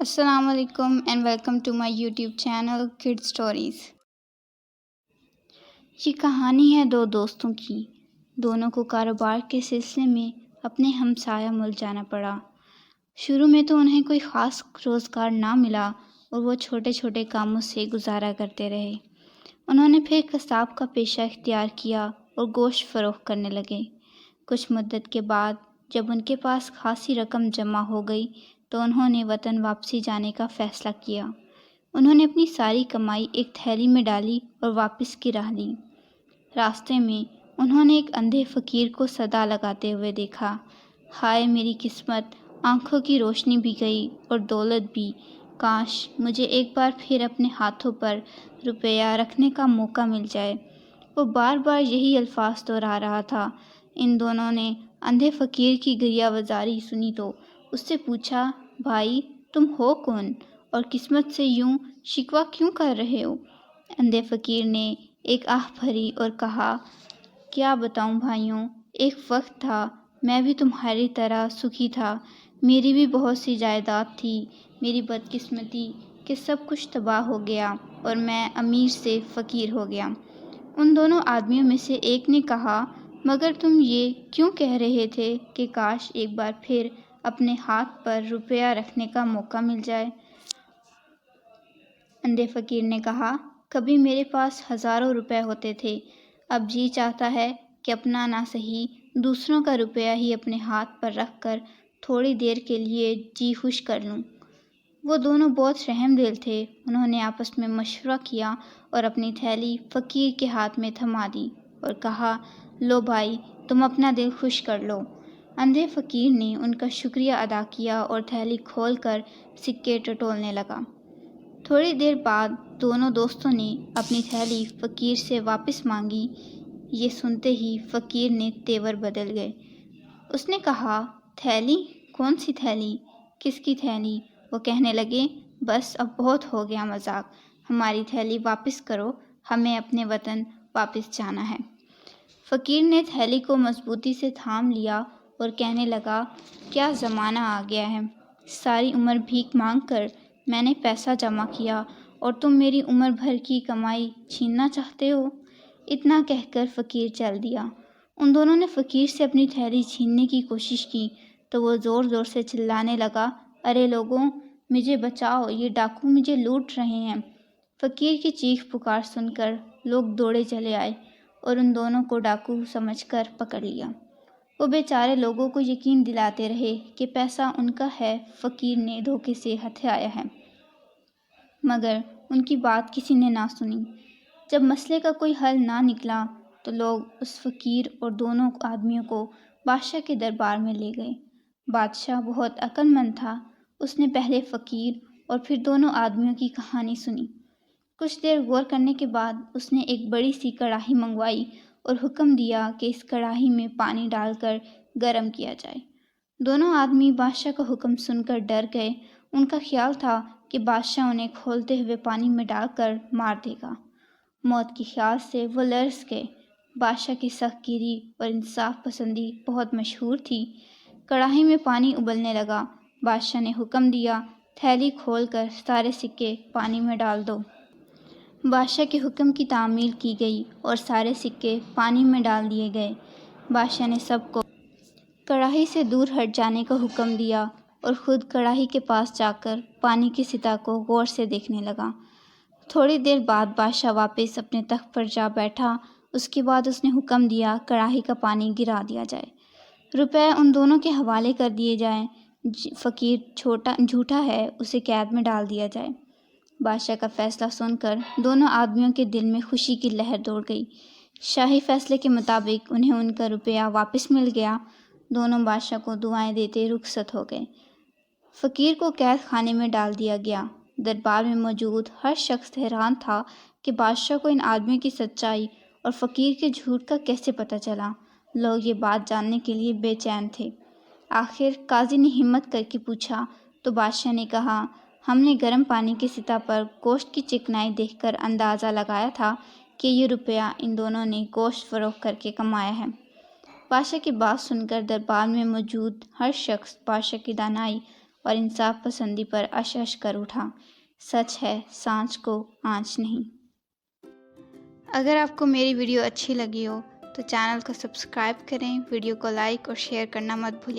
السلام علیکم and welcome to my YouTube channel kid stories. یہ کہانی ہے دو دوستوں کی۔ دونوں کو کاروبار کے سلسلے میں اپنے ہمسایہ ملک جانا پڑا۔ شروع میں تو انہیں کوئی خاص روزگار نہ ملا اور وہ چھوٹے چھوٹے کاموں سے گزارا کرتے رہے۔ انہوں نے پھر قصاب کا پیشہ اختیار کیا اور گوشت فروخت کرنے لگے۔ کچھ مدت کے بعد جب ان کے پاس خاصی رقم جمع ہو گئی تو انہوں نے وطن واپسی جانے کا فیصلہ کیا۔ انہوں نے اپنی ساری کمائی ایک تھیلی میں ڈالی اور واپس کی راہ لی۔ راستے میں انہوں نے ایک اندھے فقیر کو صدا لگاتے ہوئے دیکھا، ہائے میری قسمت، آنکھوں کی روشنی بھی گئی اور دولت بھی، کاش مجھے ایک بار پھر اپنے ہاتھوں پر روپیہ رکھنے کا موقع مل جائے۔ وہ بار بار یہی الفاظ دہرا رہا تھا۔ ان دونوں نے اندھے فقیر کی گریہ وزاری سنی تو اس سے پوچھا، بھائی تم ہو کون اور قسمت سے یوں شکوہ کیوں کر رہے ہو؟ اندھے فقیر نے ایک آہ بھری اور کہا، کیا بتاؤں بھائیوں، ایک وقت تھا میں بھی تمہاری طرح سکھی تھا، میری بھی بہت سی جائیداد تھی، میری بدقسمتی کہ سب کچھ تباہ ہو گیا اور میں امیر سے فقیر ہو گیا۔ ان دونوں آدمیوں میں سے ایک نے کہا، مگر تم یہ کیوں کہہ رہے تھے کہ کاش ایک بار پھر اپنے ہاتھ پر روپیہ رکھنے کا موقع مل جائے؟ اندھے فقیر نے کہا، کبھی میرے پاس ہزاروں روپے ہوتے تھے، اب جی چاہتا ہے کہ اپنا نہ سہی دوسروں کا روپیہ ہی اپنے ہاتھ پر رکھ کر تھوڑی دیر کے لیے جی خوش کر لوں۔ وہ دونوں بہت رحم دل تھے۔ انہوں نے آپس میں مشورہ کیا اور اپنی تھیلی فقیر کے ہاتھ میں تھما دی اور کہا، لو بھائی تم اپنا دل خوش کر لو۔ اندھے فقیر نے ان کا شکریہ ادا کیا اور تھیلی کھول کر سکے ٹٹولنے لگا۔ تھوڑی دیر بعد دونوں دوستوں نے اپنی تھیلی فقیر سے واپس مانگی۔ یہ سنتے ہی فقیر نے تیور بدل گئے۔ اس نے کہا، تھیلی؟ کون سی تھیلی؟ کس کی تھیلی؟ وہ کہنے لگے، بس اب بہت ہو گیا مذاق، ہماری تھیلی واپس کرو، ہمیں اپنے وطن واپس جانا ہے۔ فقیر نے تھیلی کو مضبوطی سے تھام لیا اور کہنے لگا، کیا زمانہ آ گیا ہے، ساری عمر بھیک مانگ کر میں نے پیسہ جمع کیا اور تم میری عمر بھر کی کمائی چھیننا چاہتے ہو؟ اتنا کہہ کر فقیر چل دیا۔ ان دونوں نے فقیر سے اپنی تھیلی چھیننے کی کوشش کی تو وہ زور زور سے چلانے لگا، ارے لوگوں مجھے بچاؤ، یہ ڈاکو مجھے لوٹ رہے ہیں۔ فقیر کی چیخ پکار سن کر لوگ دوڑے چلے آئے اور ان دونوں کو ڈاکو سمجھ کر پکڑ لیا۔ وہ بیچارے لوگوں کو یقین دلاتے رہے کہ پیسہ ان کا ہے، فقیر نے دھوکے سے ہتھیایا ہے، مگر ان کی بات کسی نے نہ سنی۔ جب مسئلے کا کوئی حل نہ نکلا تو لوگ اس فقیر اور دونوں آدمیوں کو بادشاہ کے دربار میں لے گئے۔ بادشاہ بہت عقل مند تھا، اس نے پہلے فقیر اور پھر دونوں آدمیوں کی کہانی سنی۔ کچھ دیر غور کرنے کے بعد اس نے ایک بڑی سی کڑاہی منگوائی اور حکم دیا کہ اس کڑاہی میں پانی ڈال کر گرم کیا جائے۔ دونوں آدمی بادشاہ کا حکم سن کر ڈر گئے۔ ان کا خیال تھا کہ بادشاہ انہیں کھولتے ہوئے پانی میں ڈال کر مار دے گا۔ موت کے خیال سے وہ لرز گئے۔ بادشاہ کی سخت گیری اور انصاف پسندی بہت مشہور تھی۔ کڑاہی میں پانی ابلنے لگا۔ بادشاہ نے حکم دیا، تھیلی کھول کر سارے سکے پانی میں ڈال دو۔ بادشاہ کے حکم کی تعمیل کی گئی اور سارے سکے پانی میں ڈال دیے گئے۔ بادشاہ نے سب کو کڑاہی سے دور ہٹ جانے کا حکم دیا اور خود کڑاہی کے پاس جا کر پانی کی سطح کو غور سے دیکھنے لگا۔ تھوڑی دیر بعد بادشاہ واپس اپنے تخت پر جا بیٹھا۔ اس کے بعد اس نے حکم دیا کڑاہی کا پانی گرا دیا جائے، روپے ان دونوں کے حوالے کر دیے جائیں، فقیر جھوٹا ہے اسے قید میں ڈال دیا جائے۔ بادشاہ کا فیصلہ سن کر دونوں آدمیوں کے دل میں خوشی کی لہر دوڑ گئی۔ شاہی فیصلے کے مطابق انہیں ان کا روپیہ واپس مل گیا۔ دونوں بادشاہ کو دعائیں دیتے رخصت ہو گئے۔ فقیر کو قید خانے میں ڈال دیا گیا۔ دربار میں موجود ہر شخص حیران تھا کہ بادشاہ کو ان آدمیوں کی سچائی اور فقیر کے جھوٹ کا کیسے پتہ چلا۔ لوگ یہ بات جاننے کے لیے بے چین تھے۔ آخر قاضی نے ہمت کر کے پوچھا تو بادشاہ نے کہا، ہم نے گرم پانی کی سطح پر گوشت کی چکنائی دیکھ کر اندازہ لگایا تھا کہ یہ روپیہ ان دونوں نے گوشت فروخت کر کے کمایا ہے۔ بادشاہ کی بات سن کر دربار میں موجود ہر شخص بادشاہ کی دانائی اور انصاف پسندی پر اش اش کر اٹھا۔ سچ ہے، سانچ کو آنچ نہیں۔ اگر آپ کو میری ویڈیو اچھی لگی ہو تو چینل کو سبسکرائب کریں، ویڈیو کو لائک اور شیئر کرنا مت بھولیں۔